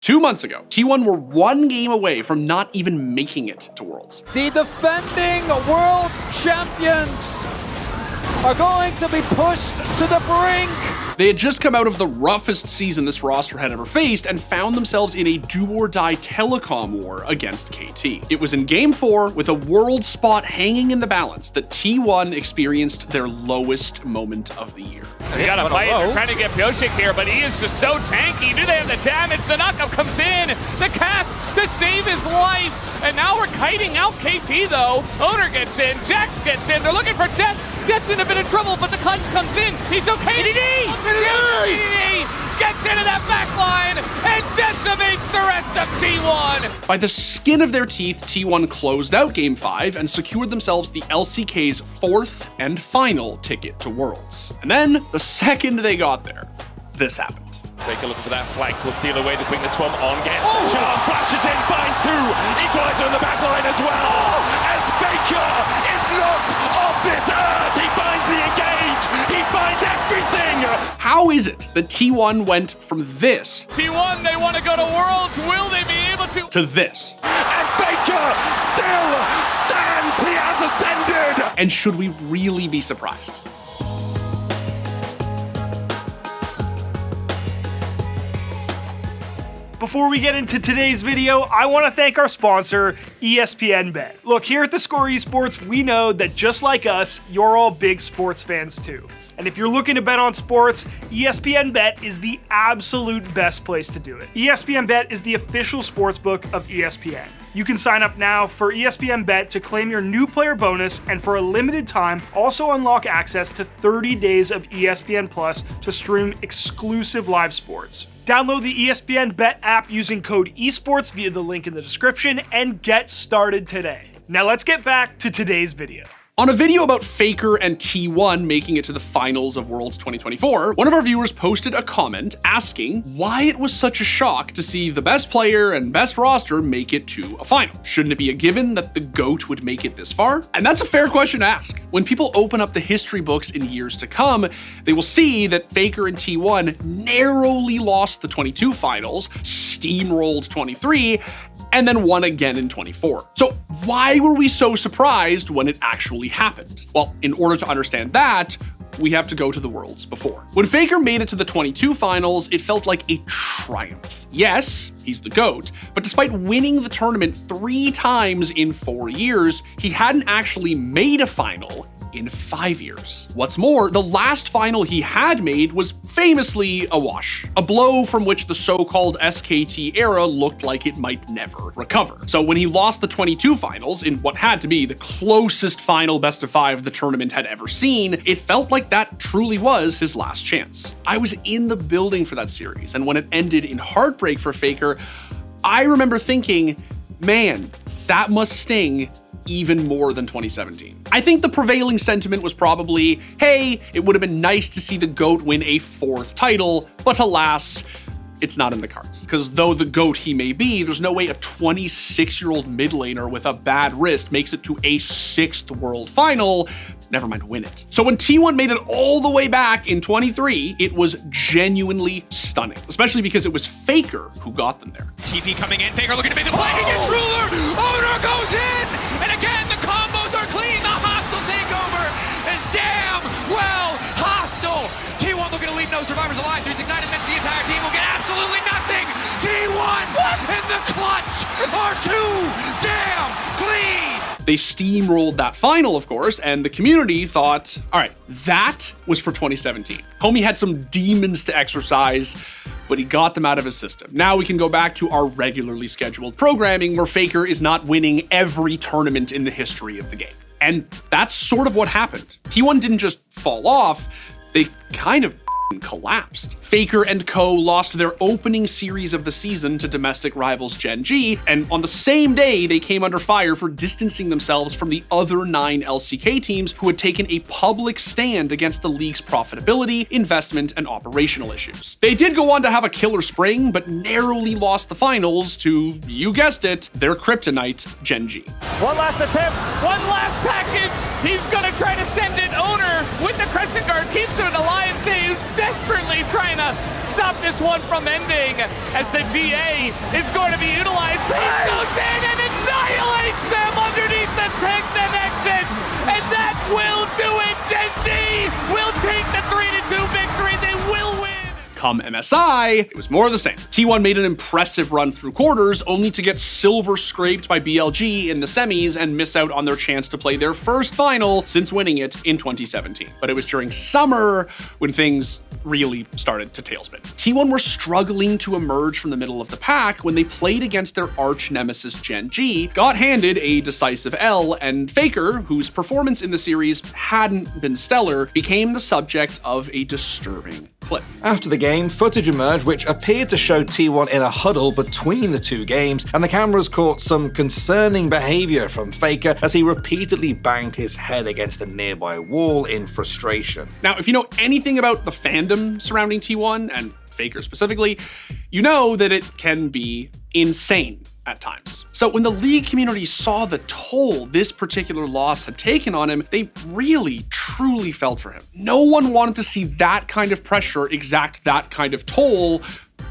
2 months ago, T1 were 1 game away from not even making it to Worlds. The defending world champions are going to be pushed to the brink. They had just come out of the roughest season this roster had ever faced and found themselves in a do-or-die telecom war against KT. It was in Game 4, with a world spot hanging in the balance, that T1 experienced their lowest moment of the year. They got a fight. They're trying to get Pyosik here, but he is just so tanky. Do they have the damage? The knockup comes in. The cast to save his life. And now we're kiting out KT, though. Owner gets in. Jax gets in. They're looking for Death. Death's in a bit of trouble, but the clutch comes in. He's okay. DDD! Gets into that back line and decimates the rest of T1. By the skin of their teeth, T1 closed out Game 5 and secured themselves the LCK's 4th and final ticket to Worlds. And then, the second they got there, this happened. Take a look for that flank. We'll see the way to quickness from on guest. Charm flashes in, binds 2. Equalizer on the back line as well. As Faker is not of this earth. He binds the engage. He binds everything. How is it that T1 went from this T1, they want to go to Worlds. Will they be able to this? And Faker still stands. He has ascended. And should we really be surprised? Before we get into today's video, I want to thank our sponsor, ESPN Bet. Look, here at theScore Esports, we know that just like us, you're all big sports fans too. And if you're looking to bet on sports, ESPN Bet is the absolute best place to do it. ESPN Bet is the official sportsbook of ESPN. You can sign up now for ESPN Bet to claim your new player bonus, and for a limited time, also unlock access to 30 days of ESPN Plus to stream exclusive live sports. Download the ESPN Bet app using code esports via the link in the description and get started today. Now let's get back to today's video. On a video about Faker and T1 making it to the finals of Worlds 2024, one of our viewers posted a comment asking why it was such a shock to see the best player and best roster make it to a final. Shouldn't it be a given that the GOAT would make it this far? And that's a fair question to ask. When people open up the history books in years to come, they will see that Faker and T1 narrowly lost the 22 finals, steamrolled 23, and then won again in 24. So why were we so surprised when it actually happened? Well, in order to understand that, we have to go to the Worlds before. When Faker made it to the 22 finals, it felt like a triumph. Yes, he's the GOAT, but despite winning the tournament 3 times in 4 years, he hadn't actually made a final in 5 years. What's more, the last final he had made was famously a wash, a blow from which the so-called SKT era looked like it might never recover. So when he lost the 22 finals in what had to be the closest final best of 5 the tournament had ever seen, it felt like that truly was his last chance. I was in the building for that series, and when it ended in heartbreak for Faker, I remember thinking, man, that must sting even more than 2017. I think the prevailing sentiment was probably, hey, it would have been nice to see the GOAT win a 4th title, but alas, it's not in the cards. Because though the GOAT he may be, there's no way a 26-year-old mid laner with a bad wrist makes it to a 6th world final, never mind win it. So when T1 made it all the way back in 23, it was genuinely stunning, especially because it was Faker who got them there. TP coming in, Faker looking to make the play against Ruler. Owner goes in, and again the combos are clean. The hostile takeover is damn well hostile. T1 looking to leave no survivors alive. 369 and meant the entire team will get absolutely nothing. T1 in the clutch are too damn clean. They steamrolled that final, of course, and the community thought, all right, that was for 2017. Homie had some demons to exercise, but he got them out of his system. Now we can go back to our regularly scheduled programming where Faker is not winning every tournament in the history of the game. And that's sort of what happened. T1 didn't just fall off, they kind of collapsed. Faker and co lost their opening series of the season to domestic rivals Gen G, and on the same day, they came under fire for distancing themselves from the other 9 LCK teams who had taken a public stand against the league's profitability, investment, and operational issues. They did go on to have a killer spring, but narrowly lost the finals to, you guessed it, their kryptonite, Gen G. One last attempt, one last package. He's gonna try to send it. Owner with the Crescent Guard keeps it alive, saves is desperately trying to stop this one from ending as the GA is going to be utilized. He goes in and annihilates them underneath the tech that exits, and that will do it. Gen G will take the 3-2 victory. They will win. Come MSI, it was more of the same. T1 made an impressive run through quarters, only to get silver scraped by BLG in the semis and miss out on their chance to play their first final since winning it in 2017. But it was during summer when things really started to tailspin. T1 were struggling to emerge from the middle of the pack when they played against their arch nemesis Gen G, got handed a decisive L, and Faker, whose performance in the series hadn't been stellar, became the subject of a disturbing clip. After the game, footage emerged which appeared to show T1 in a huddle between the two games, and the cameras caught some concerning behavior from Faker as he repeatedly banged his head against a nearby wall in frustration. Now, if you know anything about the fandom surrounding T1, and Faker specifically, you know that it can be insane at times. So when the league community saw the toll this particular loss had taken on him, they really, truly felt for him. No one wanted to see that kind of pressure exact that kind of toll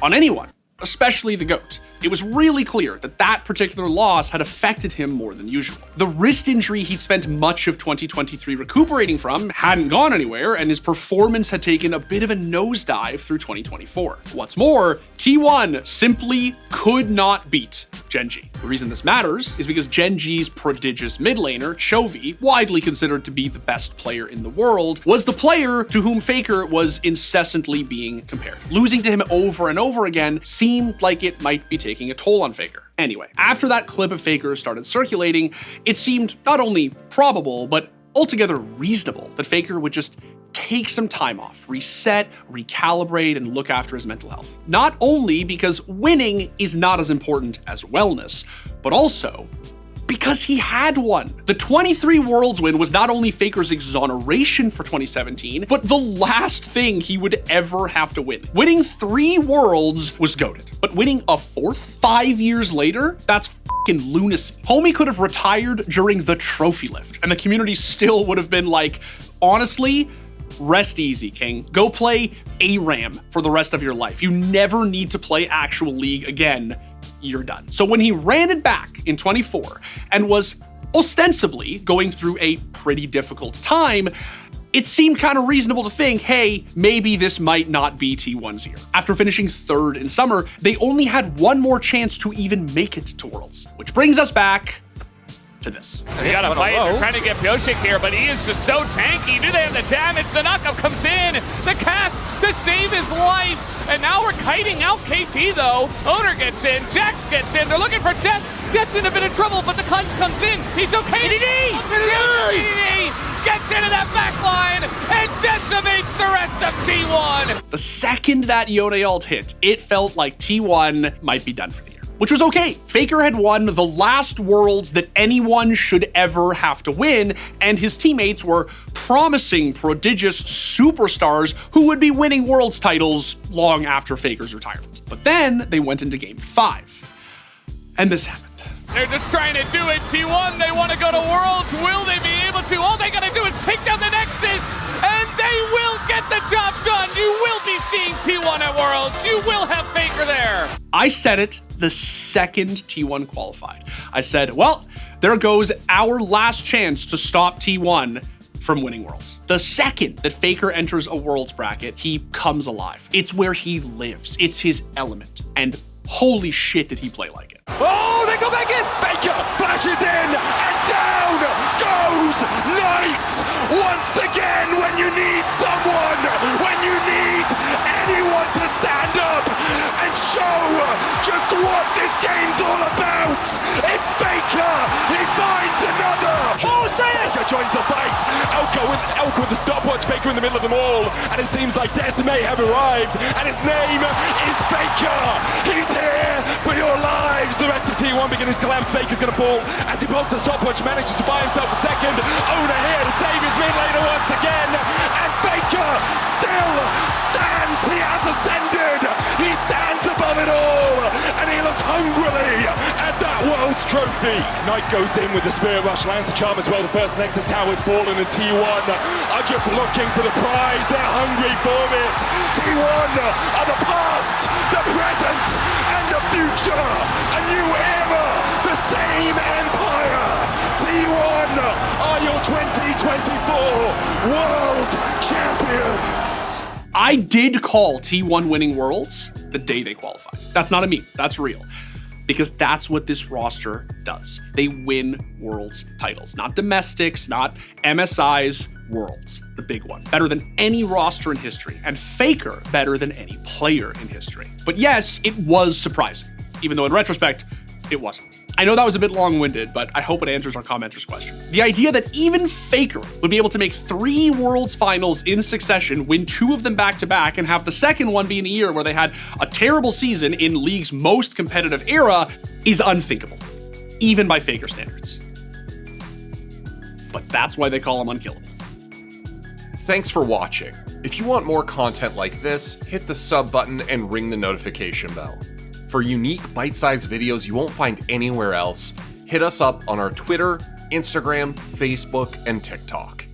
on anyone, especially the GOAT. It was really clear that that particular loss had affected him more than usual. The wrist injury he'd spent much of 2023 recuperating from hadn't gone anywhere, and his performance had taken a bit of a nosedive through 2024. What's more, T1 simply could not beat Gen G. The reason this matters is because Gen G's prodigious mid laner, Chovy, widely considered to be the best player in the world, was the player to whom Faker was incessantly being compared. Losing to him over and over again seemed like it might be taking a toll on Faker. Anyway, after that clip of Faker started circulating, it seemed not only probable, but altogether reasonable that Faker would just take some time off, reset, recalibrate, and look after his mental health. Not only because winning is not as important as wellness, but also because he had one. The 23 Worlds win was not only Faker's exoneration for 2017, but the last thing he would ever have to win. Winning 3 Worlds was goated, but winning a 4th 5 years later, that's fucking lunacy. Homie could have retired during the trophy lift, and the community still would have been like, honestly, rest easy, King. Go play ARAM for the rest of your life. You never need to play actual League again. You're done. So when he ran it back in 24 and was ostensibly going through a pretty difficult time, it seemed kind of reasonable to think, hey, maybe this might not be T1's year. After finishing 3rd in summer, they only had one more chance to even make it to Worlds, which brings us back to this. They got a fight. They're trying to get Pyosik here, but he is just so tanky. Do they have the damage? The knockup comes in. The cast to save his life. And now we're kiting out KT though. Owner gets in. Jax gets in. They're looking for Jet. Jet's in a bit of trouble, but the clutch comes in. He's okay. DD! Gets into that back line and decimates the rest of T1. The second that Yone ult hit, it felt like T1 might be done for the year. Which was okay. Faker had won the last Worlds that anyone should ever have to win, and his teammates were promising, prodigious superstars who would be winning Worlds titles long after Faker's retirement. But then they went into Game 5, and this happened. They're just trying to do it, T1. They want to go to Worlds. Will they be able to? All they got to do is take down the Nexus, and they will get the job done. You will be seeing T1 at Worlds. You will have Faker there. I said it the second T1 qualified. I said, well, there goes our last chance to stop T1 from winning Worlds. The second that Faker enters a Worlds bracket, he comes alive. It's where he lives. It's his element. And holy shit, did he play like it. Oh, they go back in. Faker flashes in, and down goes Knight. Once again, when you need someone, when you need anyone to stand up and show just what this game's all about, it's Faker. He finds another. Oh, Sayas! Faker joins the fight. Elko with the stopwatch. Faker in the middle of them all, and it seems like death may have arrived. And his name is Faker. He's here for your lives. The rest of T1 begin his collapse. Faker's gonna fall as he pulls the stopwatch, manages to buy himself a second. Owner here to save his mid laner once again, and Faker still stands. He has ascended. He stands above it all, and he looks hungrily at that Worlds trophy. Knight goes in with the Spirit Rush, lands the charm as well. The first Nexus Tower's fallen, and T1 are just looking for the prize. They're hungry for it. T1 are the past, the present, and the future. A new era, the same empire. T1 are your 2024 world champions. I did call T1 winning Worlds the day they qualified. That's not a meme, that's real. Because that's what this roster does. They win Worlds titles. Not domestics, not MSIs, Worlds, the big one. Better than any roster in history, and Faker better than any player in history. But yes, it was surprising, even though in retrospect, it wasn't. I know that was a bit long-winded, but I hope it answers our commenter's question. The idea that even Faker would be able to make 3 Worlds finals in succession, win 2 of them back-to-back, and have the second one be in a year where they had a terrible season in League's most competitive era is unthinkable, even by Faker standards. But that's why they call him Unkillable. Thanks for watching. If you want more content like this, hit the sub button and ring the notification bell. For unique, bite-sized videos you won't find anywhere else, hit us up on our Twitter, Instagram, Facebook, and TikTok.